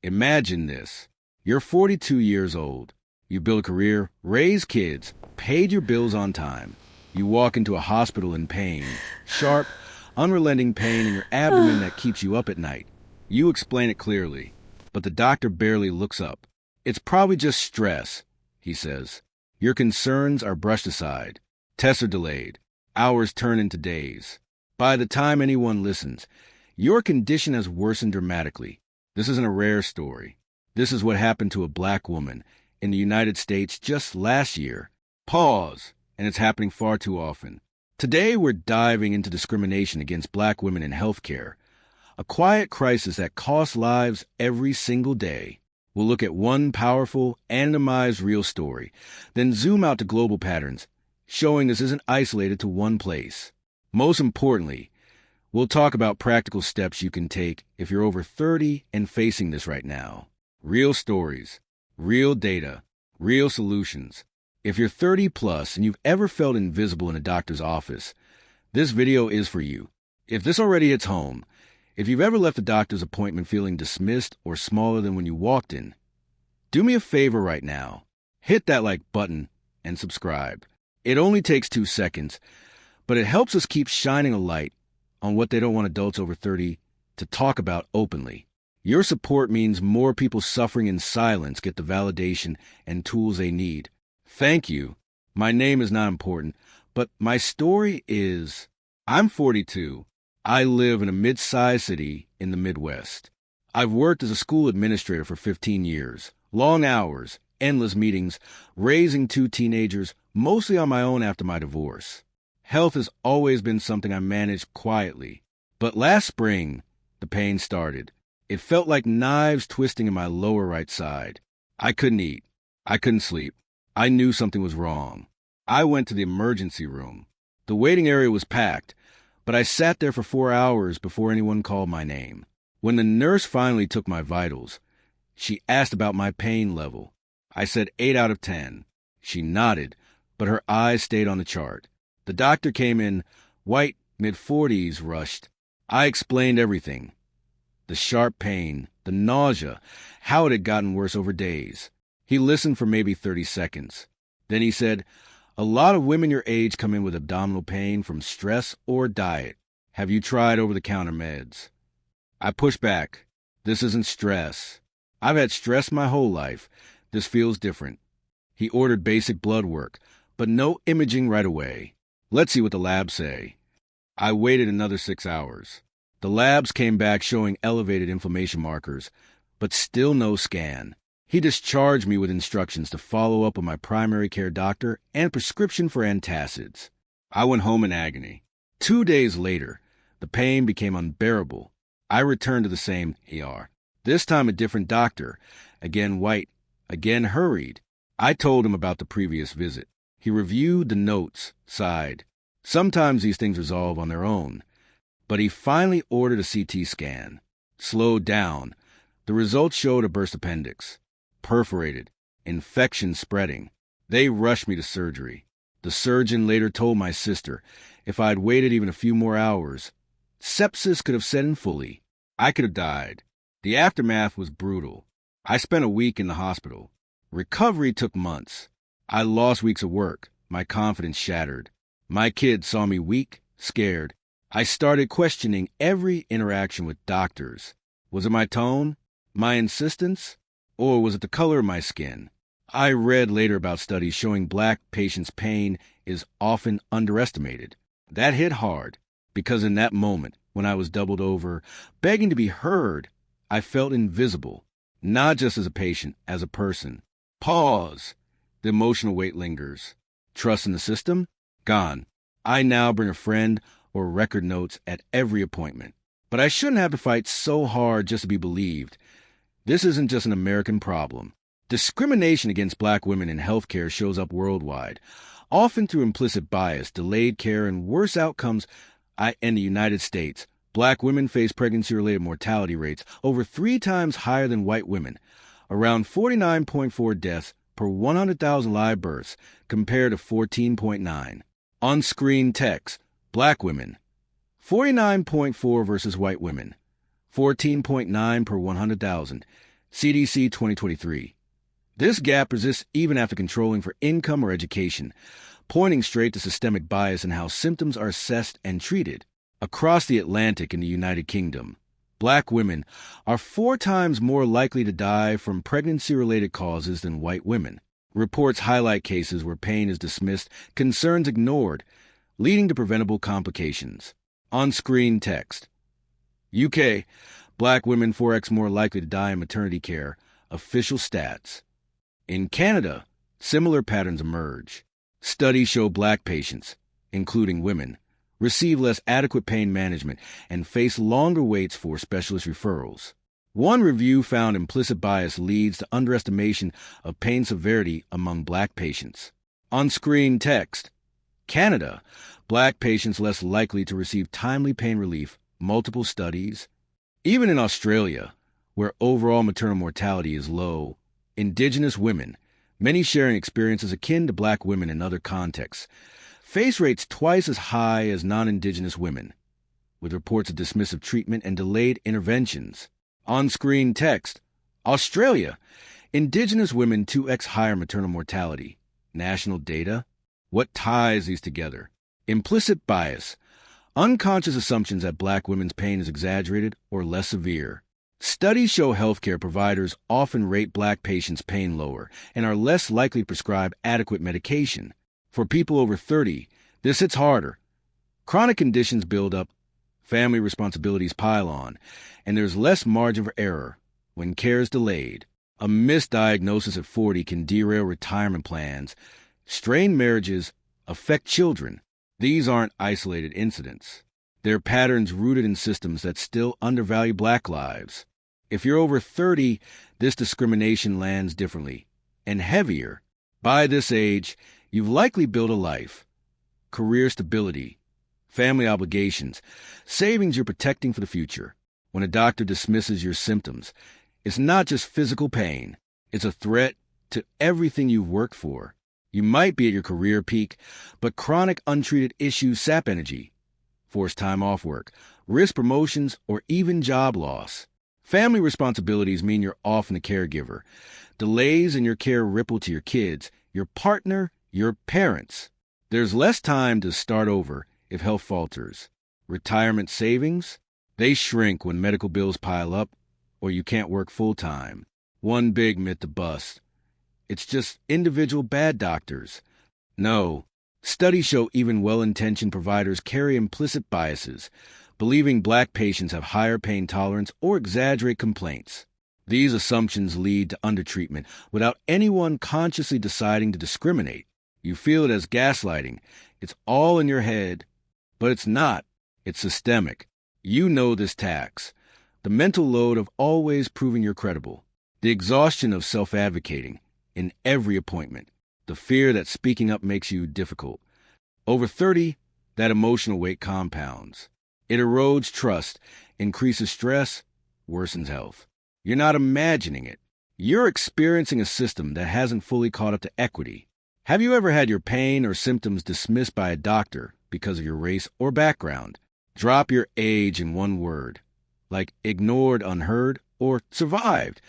Imagine this. You're 42 years old. You built a career, raised kids, paid your bills on time. You walk into a hospital in pain, sharp, unrelenting pain in your abdomen that keeps you up at night. You explain it clearly, but the doctor barely looks up. It's probably just stress, he says. Your concerns are brushed aside. Tests are delayed. Hours turn into days. By the time anyone listens, your condition has worsened dramatically. This isn't a rare story. This is what happened to a black woman in the United States just last year. Pause, and it's happening far too often. Today we're diving into discrimination against black women in healthcare, a quiet crisis that costs lives every single day. We'll look at one powerful, anonymized real story, then zoom out to global patterns, showing this isn't isolated to one place. Most importantly, we'll talk about practical steps you can take if you're over 30 and facing this right now. Real stories, real data, real solutions. If you're 30 plus and you've ever felt invisible in a doctor's office, this video is for you. If this already hits home, if you've ever left a doctor's appointment feeling dismissed or smaller than when you walked in, do me a favor right now. Hit that like button and subscribe. It only takes 2 seconds, but it helps us keep shining a light on what they don't want adults over 30 to talk about openly. Your support means more people suffering in silence get the validation and tools they need. Thank you. My name is not important, but my story is, I'm 42. I live in a mid-sized city in the Midwest. I've worked as a school administrator for 15 years. Long hours, endless meetings, raising 2 teenagers, mostly on my own after my divorce. Health has always been something I managed quietly. But last spring, the pain started. It felt like knives twisting in my lower right side. I couldn't eat. I couldn't sleep. I knew something was wrong. I went to the emergency room. The waiting area was packed, but I sat there for 4 hours before anyone called my name. When the nurse finally took my vitals, she asked about my pain level. I said 8 out of 10. She nodded, but her eyes stayed on the chart. The doctor came in, white, mid-40s, rushed. I explained everything. The sharp pain, the nausea, how it had gotten worse over days. He listened for maybe 30 seconds. Then he said, a lot of women your age come in with abdominal pain from stress or diet. Have you tried over-the-counter meds? I pushed back. This isn't stress. I've had stress my whole life. This feels different. He ordered basic blood work, but no imaging right away. Let's see what the labs say. I waited another 6 hours. The labs came back showing elevated inflammation markers, but still no scan. He discharged me with instructions to follow up with my primary care doctor and prescription for antacids. I went home in agony. 2 days later, the pain became unbearable. I returned to the same ER. This time a different doctor, again white, again hurried. I told him about the previous visit. He reviewed the notes, sighed. Sometimes these things resolve on their own. But he finally ordered a CT scan. Slowed down. The results showed a burst appendix. Perforated. Infection spreading. They rushed me to surgery. The surgeon later told my sister if I had waited even a few more hours, sepsis could have set in fully. I could have died. The aftermath was brutal. I spent a week in the hospital. Recovery took months. I lost weeks of work. My confidence shattered. My kids saw me weak, scared. I started questioning every interaction with doctors. Was it my tone? My insistence? Or was it the color of my skin? I read later about studies showing black patients' pain is often underestimated. That hit hard, because in that moment, when I was doubled over, begging to be heard, I felt invisible, not just as a patient, as a person. Pause. The emotional weight lingers. Trust in the system? Gone. I now bring a friend or record notes at every appointment. But I shouldn't have to fight so hard just to be believed. This isn't just an American problem. Discrimination against black women in healthcare shows up worldwide, often through implicit bias, delayed care, and worse outcomes. In the United States, black women face pregnancy-related mortality rates over 3 times higher than white women, around 49.4 deaths per 100,000 live births compared to 14.9. On-screen text, black women, 49.4 versus white women, 14.9 per 100,000. CDC 2023. This gap persists even after controlling for income or education, pointing straight to systemic bias in how symptoms are assessed and treated. Across the Atlantic in the United Kingdom, Black women are 4 times more likely to die from pregnancy-related causes than white women. Reports highlight cases where pain is dismissed, concerns ignored, leading to preventable complications. On-screen text. UK, Black women 4x more likely to die in maternity care. Official stats. In Canada, similar patterns emerge. Studies show Black patients, including women, receive less adequate pain management and face longer waits for specialist referrals. One review found implicit bias leads to underestimation of pain severity among Black patients. On-screen text. Canada, Black patients less likely to receive timely pain relief. Multiple studies. Even in Australia, where overall maternal mortality is low, Indigenous women, many sharing experiences akin to Black women in other contexts, face rates twice as high as non-Indigenous women, with reports of dismissive treatment and delayed interventions. On-screen text. Australia, Indigenous women 2x higher maternal mortality. National data. What ties these together? Implicit bias. Unconscious assumptions that Black women's pain is exaggerated or less severe. Studies show healthcare providers often rate Black patients' pain lower and are less likely to prescribe adequate medication. For people over 30, this hits harder. Chronic conditions build up, family responsibilities pile on, and there's less margin for error when care is delayed. A misdiagnosis at 40 can derail retirement plans, strain marriages, affect children. These aren't isolated incidents. They're patterns rooted in systems that still undervalue Black lives. If you're over 30, this discrimination lands differently and heavier. By this age, you've likely built a life, career stability, family obligations, savings you're protecting for the future. When a doctor dismisses your symptoms, it's not just physical pain. It's a threat to everything you've worked for. You might be at your career peak, but chronic untreated issues sap energy, force time off work, risk promotions, or even job loss. Family responsibilities mean you're often a caregiver. Delays in your care ripple to your kids, your partner, your parents. There's less time to start over if health falters. Retirement savings? They shrink when medical bills pile up or you can't work full-time. One big myth to bust. It's just individual bad doctors. No. Studies show even well-intentioned providers carry implicit biases, believing Black patients have higher pain tolerance or exaggerate complaints. These assumptions lead to undertreatment without anyone consciously deciding to discriminate. You feel it as gaslighting. It's all in your head, but it's not. It's systemic. You know this tax. The mental load of always proving you're credible. The exhaustion of self-advocating in every appointment. The fear that speaking up makes you difficult. Over 30, that emotional weight compounds. It erodes trust, increases stress, worsens health. You're not imagining it. You're experiencing a system that hasn't fully caught up to equity. Have you ever had your pain or symptoms dismissed by a doctor because of your race or background? Drop your age in one word, like ignored, unheard, or survived,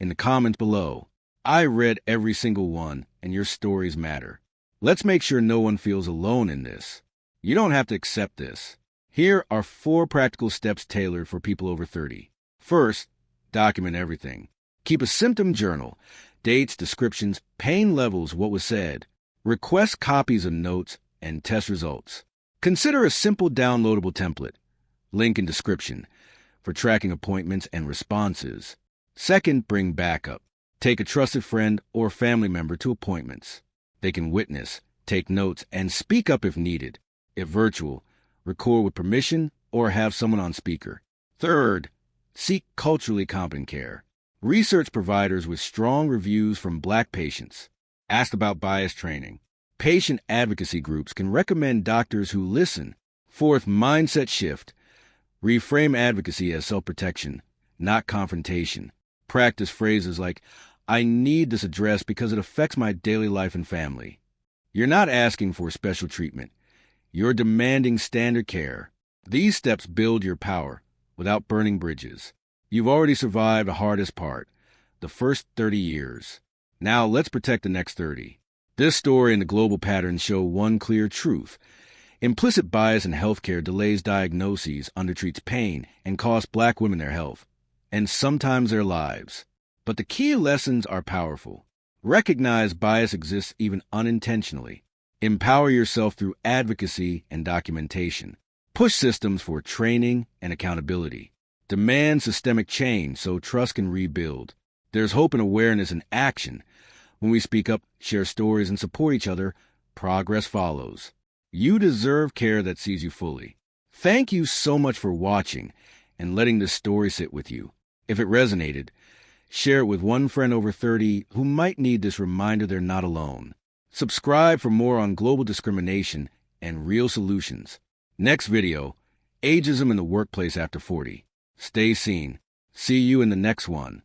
in the comments below. I read every single one, and your stories matter. Let's make sure no one feels alone in this. You don't have to accept this. Here are 4 practical steps tailored for people over 30. First, document everything. Keep a symptom journal. Dates, descriptions, pain levels, what was said. Request copies of notes and test results. Consider a simple downloadable template, link in description, for tracking appointments and responses. Second, bring backup. Take a trusted friend or family member to appointments. They can witness, take notes, and speak up if needed. If virtual, record with permission or have someone on speaker. Third, seek culturally competent care. Research providers with strong reviews from Black patients. Ask about bias training. Patient advocacy groups can recommend doctors who listen. Fourth, mindset shift. Reframe advocacy as self-protection, not confrontation. Practice phrases like, I need this addressed because it affects my daily life and family. You're not asking for special treatment. You're demanding standard care. These steps build your power without burning bridges. You've already survived the hardest part, the first 30 years. Now let's protect the next 30. This story and the global patterns show one clear truth. Implicit bias in healthcare delays diagnoses, undertreats pain, and costs Black women their health, and sometimes their lives. But the key lessons are powerful. Recognize bias exists even unintentionally. Empower yourself through advocacy and documentation. Push systems for training and accountability. Demand systemic change so trust can rebuild. There's hope and awareness in action. When we speak up, share stories, and support each other, progress follows. You deserve care that sees you fully. Thank you so much for watching and letting this story sit with you. If it resonated, share it with one friend over 30 who might need this reminder they're not alone. Subscribe for more on global discrimination and real solutions. Next video, ageism in the workplace after 40. Stay seen. See you in the next one.